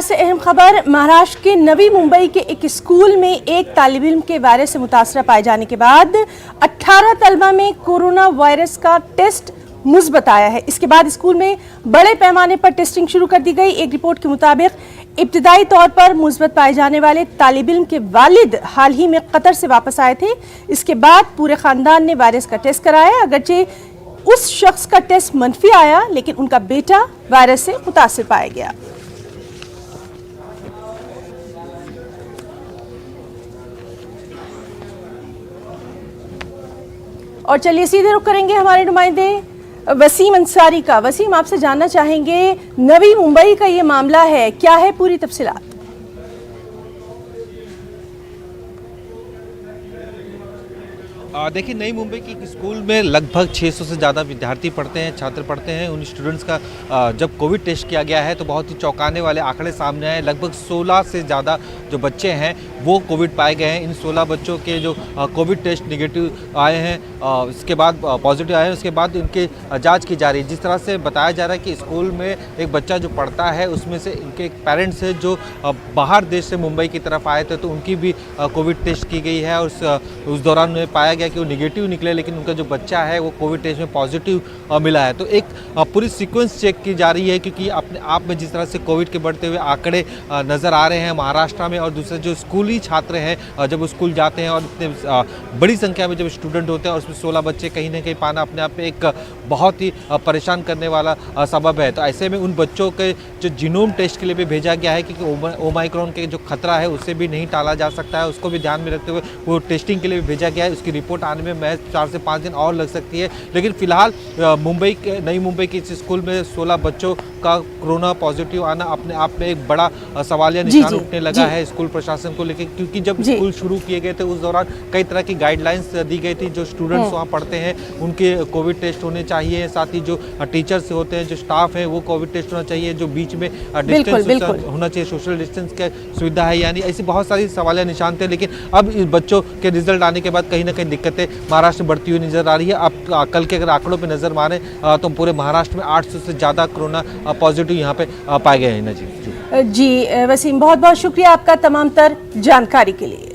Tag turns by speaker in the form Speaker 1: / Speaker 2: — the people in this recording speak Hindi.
Speaker 1: से अहम खबर, महाराष्ट्र के नवी मुंबई के एक स्कूल में एक तालिब इल्म के वायरस से मुतासरा पाए जाने के बाद 18 तलबा में कोरोना वायरस का टेस्ट मुस्बत आया है। इसके बाद स्कूल में बड़े पैमाने पर टेस्टिंग शुरू कर दी गई। एक रिपोर्ट के मुताबिक इब्तिदाई तौर पर मुस्बत पाए जाने वाले तालिब इल्म के वालिद हाल ही में कतर से वापस आए थे। इसके बाद पूरे खानदान ने वायरस का टेस्ट कराया। अगरचे उस शख्स का टेस्ट मनफी आया, लेकिन उनका बेटा वायरस से मुतासिर पाया गया। और चलिए सीधे रुख करेंगे हमारे नुमाइंदे वसीम अंसारी का। वसीम, आपसे जानना चाहेंगे, नवी मुंबई का ये मामला है, क्या है पूरी तफसीलात?
Speaker 2: देखिए, नई मुंबई की स्कूल में लगभग 600 से ज़्यादा विद्यार्थी पढ़ते हैं, छात्र पढ़ते हैं। उन स्टूडेंट्स का जब कोविड टेस्ट किया गया है तो बहुत ही चौंकाने वाले आंकड़े सामने आए। लगभग 16 से ज़्यादा जो बच्चे हैं वो कोविड पाए गए हैं। इन 16 बच्चों के जो कोविड टेस्ट निगेटिव आए हैं, इसके बाद पॉजिटिव आए हैं, उसके बाद इनके जाँच की जा रही है। जिस तरह से बताया जा रहा है कि स्कूल में एक बच्चा जो पढ़ता है उसमें से इनके पेरेंट्स हैं जो बाहर देश से मुंबई की तरफ आए थे, तो उनकी भी कोविड टेस्ट की गई है और उस दौरान में पाया गया कि वो निगेटिव निकले, लेकिन उनका जो बच्चा है वो कोविड टेस्ट में पॉजिटिव मिला है। तो एक पूरी सीक्वेंस चेक की जा रही है, क्योंकि अपने आप में जिस तरह से कोविड के बढ़ते हुए आंकड़े नज़र आ रहे हैं महाराष्ट्र में, और दूसरे जो स्कूली छात्र हैं जब वो स्कूल जाते हैं और इतने बड़ी संख्या में जब स्टूडेंट होते हैं और उसमें 16 बच्चे कहीं ना कहीं पाना अपने आप में एक बहुत ही परेशान करने वाला सबब है। तो ऐसे में उन बच्चों के जो जीनोम टेस्ट के लिए भी भेजा गया है, क्योंकि ओमाइक्रॉन के जो खतरा है उससे भी नहीं टाला जा सकता है, उसको भी ध्यान में रखते हुए वो टेस्टिंग के लिए भी भेजा गया है। उसकी रिपोर्ट आने में महज 4 से 5 दिन और लग सकती है। लेकिन फिलहाल नई मुंबई के इस स्कूल में 16 बच्चों का कोरोना पॉजिटिव आना अपने आप में एक बड़ा सवालिया निशान उठने लगा है स्कूल प्रशासन को लेकर, क्योंकि जब स्कूल शुरू किए गए थे उस दौरान कई तरह की गाइडलाइंस दी गई थी। जो स्टूडेंट्स वहाँ पढ़ते हैं उनके कोविड टेस्ट होने चाहिए, साथ ही जो टीचर्स होते हैं, जो स्टाफ है, वो कोविड टेस्ट होना चाहिए, जो बीच में डिस्टेंस होना चाहिए, सोशल डिस्टेंस की सुविधा है, यानी ऐसी बहुत सारी सवालिया निशान थे। लेकिन अब इस बच्चों के रिजल्ट आने के बाद कहीं ना कहीं दिक्कतें महाराष्ट्र में बढ़ती हुई नजर आ रही है। अब कल के अगर आंकड़ों पर नजर मारें तो पूरे महाराष्ट्र में 800 से ज़्यादा कोरोना पॉजिटिव यहाँ पे पाए गए हैं ना जी।
Speaker 1: वसीम, बहुत बहुत शुक्रिया आपका तमाम तर जानकारी के लिए।